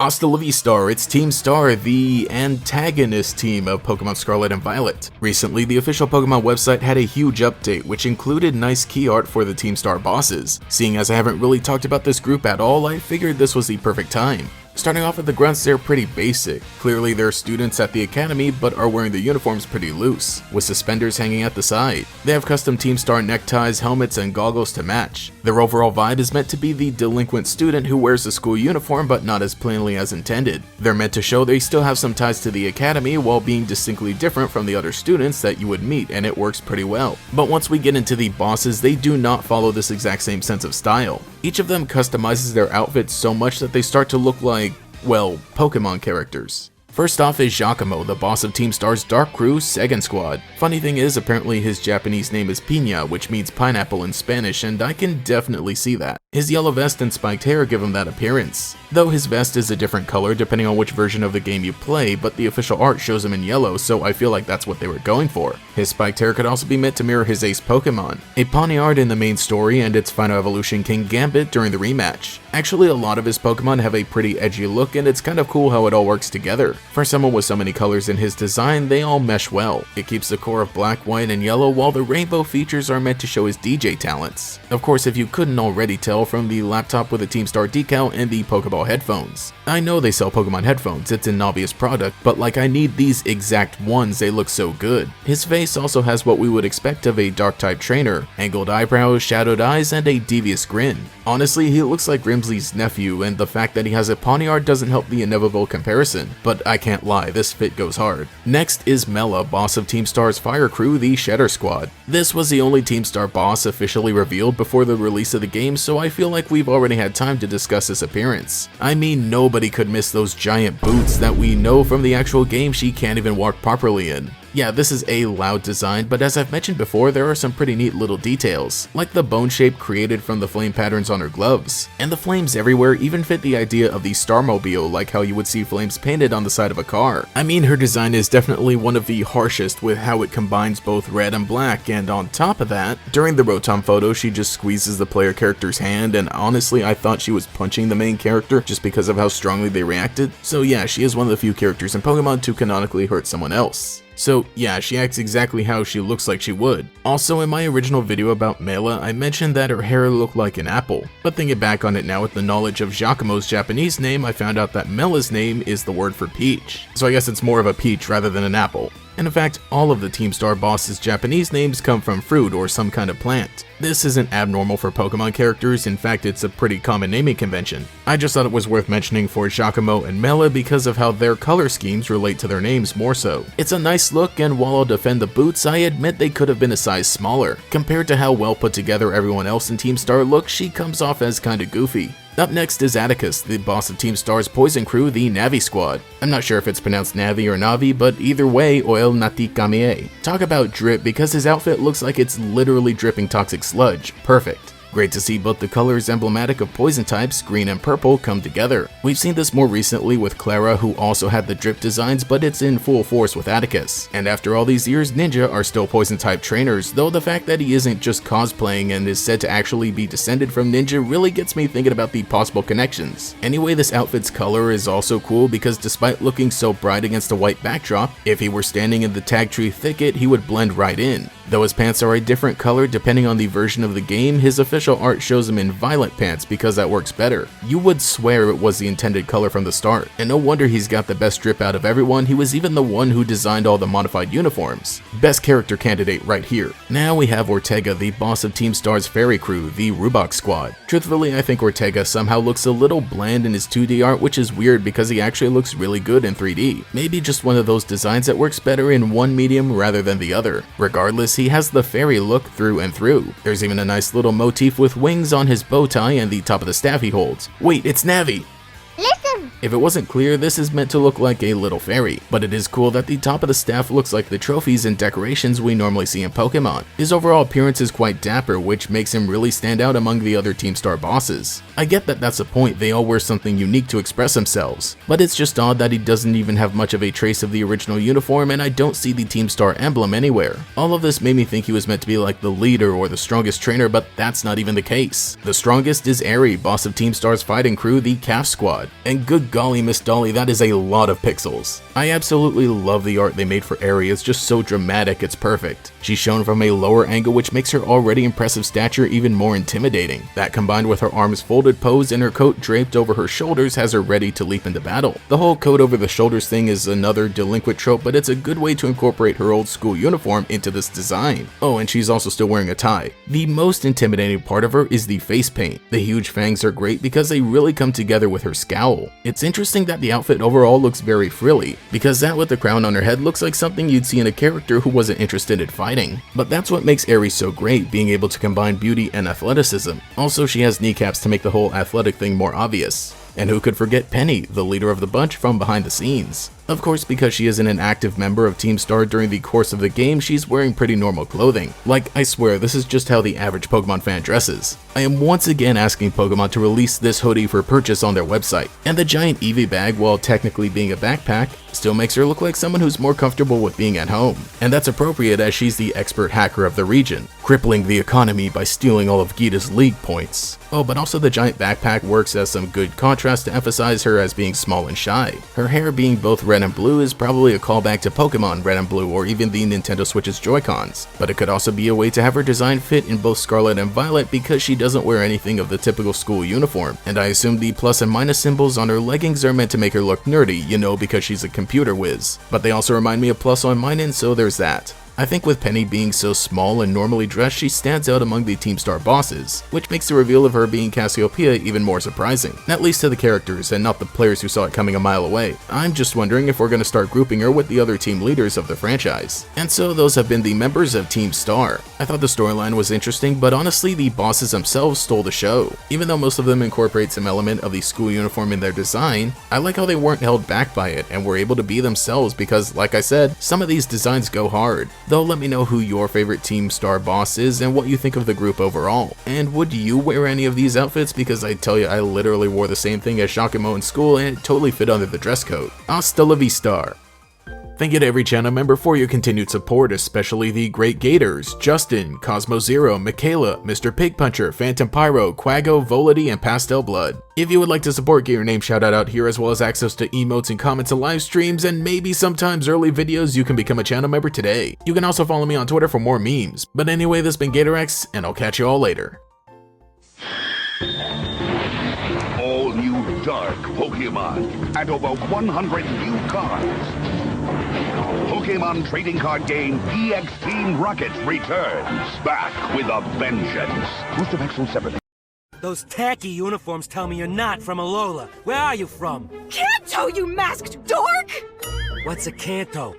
Hasta la vista, it's Team Star, the antagonist team of Pokémon Scarlet and Violet. Recently, the official Pokémon website had a huge update, which included nice key art for the Team Star bosses. Seeing as I haven't really talked about this group at all, I figured this was the perfect time. Starting off with the grunts, they're pretty basic. Clearly they're students at the academy, but are wearing their uniforms pretty loose, with suspenders hanging at the side. They have custom Team Star neckties, helmets, and goggles to match. Their overall vibe is meant to be the delinquent student who wears a school uniform but not as plainly as intended. They're meant to show they still have some ties to the academy while being distinctly different from the other students that you would meet, and it works pretty well. But once we get into the bosses, they do not follow this exact same sense of style. Each of them customizes their outfits so much that they start to look like, well, Pokemon characters. First off is Giacomo, the boss of Team Star's Dark Crew Second Squad. Funny thing is, apparently his Japanese name is Piña, which means pineapple in Spanish, and I can definitely see that. His yellow vest and spiked hair give him that appearance. Though his vest is a different color depending on which version of the game you play, but the official art shows him in yellow, so I feel like that's what they were going for. His spiked hair could also be meant to mirror his ace Pokemon, a Pawniard in the main story and its final evolution King Gambit during the rematch. Actually, a lot of his Pokemon have a pretty edgy look, and it's kind of cool how it all works together. For someone with so many colors in his design, they all mesh well. It keeps the core of black, white, and yellow, while the rainbow features are meant to show his DJ talents. Of course, if you couldn't already tell from the laptop with a Team Star decal and the Pokeball headphones. I know they sell Pokemon headphones, it's an obvious product, but like I need these exact ones, they look so good. His face also has what we would expect of a Dark-type trainer: angled eyebrows, shadowed eyes, and a devious grin. Honestly, he looks like Grimsley's nephew, and the fact that he has a Pawniard doesn't help the inevitable comparison, but I can't lie, this fit goes hard. Next is Mella, boss of Team Star's Fire Crew, the Shedder Squad. This was the only Team Star boss officially revealed before the release of the game, so I feel like we've already had time to discuss his appearance. I mean, nobody could miss those giant boots that we know from the actual game she can't even walk properly in. Yeah, this is a loud design, but as I've mentioned before, there are some pretty neat little details, like the bone shape created from the flame patterns on her gloves. And the flames everywhere even fit the idea of the Starmobile, like how you would see flames painted on the side of a car. I mean, her design is definitely one of the harshest with how it combines both red and black, and on top of that, during the Rotom photo, she just squeezes the player character's hand, and honestly, I thought she was punching the main character just because of how strongly they reacted. So yeah, she is one of the few characters in Pokemon to canonically hurt someone else. So yeah, she acts exactly how she looks like she would. Also, in my original video about Mella, I mentioned that her hair looked like an apple, but thinking back on it now with the knowledge of Giacomo's Japanese name, I found out that Mella's name is the word for peach. So I guess it's more of a peach rather than an apple. And in fact, all of the Team Star bosses' Japanese names come from fruit or some kind of plant. This isn't abnormal for Pokemon characters, in fact it's a pretty common naming convention. I just thought it was worth mentioning for Giacomo and Mella because of how their color schemes relate to their names more so. It's a nice look, and while I'll defend the boots, I admit they could have been a size smaller. Compared to how well put together everyone else in Team Star looks, she comes off as kinda goofy. Up next is Atticus, the boss of Team Star's Poison Crew, the Navi Squad. I'm not sure if it's pronounced Navi or Navi, but either way, Oil Nati Kamie. Talk about drip, because his outfit looks like it's literally dripping toxic sludge. Perfect. Great to see both the colors emblematic of poison types, green and purple, come together. We've seen this more recently with Clara, who also had the drip designs, but it's in full force with Atticus. And after all these years, Ninja are still poison type trainers, though the fact that he isn't just cosplaying and is said to actually be descended from Ninja really gets me thinking about the possible connections. Anyway, this outfit's color is also cool because despite looking so bright against a white backdrop, if he were standing in the tag tree thicket, he would blend right in. Though his pants are a different color depending on the version of the game, his official art shows him in violet pants because that works better. You would swear it was the intended color from the start, and no wonder he's got the best drip out of everyone. He was even the one who designed all the modified uniforms. Best character candidate right here. Now we have Ortega, the boss of Team Star's Fairy Crew, the Rubok Squad. Truthfully, I think Ortega somehow looks a little bland in his 2D art, which is weird because he actually looks really good in 3D. Maybe just one of those designs that works better in one medium rather than the other. Regardless, he has the fairy look through and through. There's even a nice little motif with wings on his bow tie and the top of the staff he holds. Wait, it's Navi! Listen! If it wasn't clear, this is meant to look like a little fairy, but it is cool that the top of the staff looks like the trophies and decorations we normally see in Pokemon. His overall appearance is quite dapper, which makes him really stand out among the other Team Star bosses. I get that that's the point, they all wear something unique to express themselves, but it's just odd that he doesn't even have much of a trace of the original uniform, and I don't see the Team Star emblem anywhere. All of this made me think he was meant to be like the leader or the strongest trainer, but that's not even the case. The strongest is Eri, boss of Team Star's fighting crew, the Calf Squad. And and good golly, Miss Dolly, that is a lot of pixels. I absolutely love the art they made for Eri. It's just so dramatic, it's perfect. She's shown from a lower angle, which makes her already impressive stature even more intimidating. That combined with her arms folded pose and her coat draped over her shoulders has her ready to leap into battle. The whole coat over the shoulders thing is another delinquent trope, but it's a good way to incorporate her old school uniform into this design. Oh, and she's also still wearing a tie. The most intimidating part of her is the face paint. The huge fangs are great because they really come together with her scowl. It's interesting that the outfit overall looks very frilly, because that with the crown on her head looks like something you'd see in a character who wasn't interested in fighting. But that's what makes Eri so great, being able to combine beauty and athleticism. Also, she has kneecaps to make the whole athletic thing more obvious. And who could forget Penny, the leader of the bunch from behind the scenes? Of course, because she isn't an active member of Team Star during the course of the game, she's wearing pretty normal clothing. Like, I swear, this is just how the average Pokemon fan dresses. I am once again asking Pokemon to release this hoodie for purchase on their website. And the giant Eevee bag, while technically being a backpack, still makes her look like someone who's more comfortable with being at home. And that's appropriate as she's the expert hacker of the region, crippling the economy by stealing all of Gita's league points. Oh, but also the giant backpack works as some good contrast to emphasize her as being small and shy. Her hair being both red and blue is probably a callback to Pokemon Red and Blue or even the Nintendo Switch's Joy-Cons, but it could also be a way to have her design fit in both Scarlet and Violet because she doesn't wear anything of the typical school uniform, and I assume the plus and minus symbols on her leggings are meant to make her look nerdy, you know, because she's a computer whiz. But they also remind me of plus on mine, and so there's that. I think with Penny being so small and normally dressed, she stands out among the Team Star bosses, which makes the reveal of her being Cassiopeia even more surprising, at least to the characters and not the players who saw it coming a mile away. I'm just wondering if we're going to start grouping her with the other team leaders of the franchise. And so those have been the members of Team Star. I thought the storyline was interesting, but honestly the bosses themselves stole the show. Even though most of them incorporate some element of the school uniform in their design, I like how they weren't held back by it and were able to be themselves because, like I said, some of these designs go hard. Though let me know who your favorite Team Star boss is and what you think of the group overall. And would you wear any of these outfits? Because I tell you, I literally wore the same thing as Giacomo in school and it totally fit under the dress code. Hasta la vista. Thank you to every channel member for your continued support, especially the great Gators, Justin, Cosmo Zero, Michaela, Mr. Pig Puncher, Phantom Pyro, Quago, Volity, and Pastel Blood. If you would like to support, get your name shouted out here as well as access to emotes and comments and live streams and maybe sometimes early videos, you can become a channel member today. You can also follow me on Twitter for more memes. But anyway, this has been GatorEX, and I'll catch you all later. All new Dark Pokémon and over 100 new cards. Pokémon trading card game EX Team Rocket returns, back with a vengeance. Booster Vaccine 7. Those tacky uniforms tell me you're not from Alola. Where are you from? Kanto, you masked dork! What's a Kanto?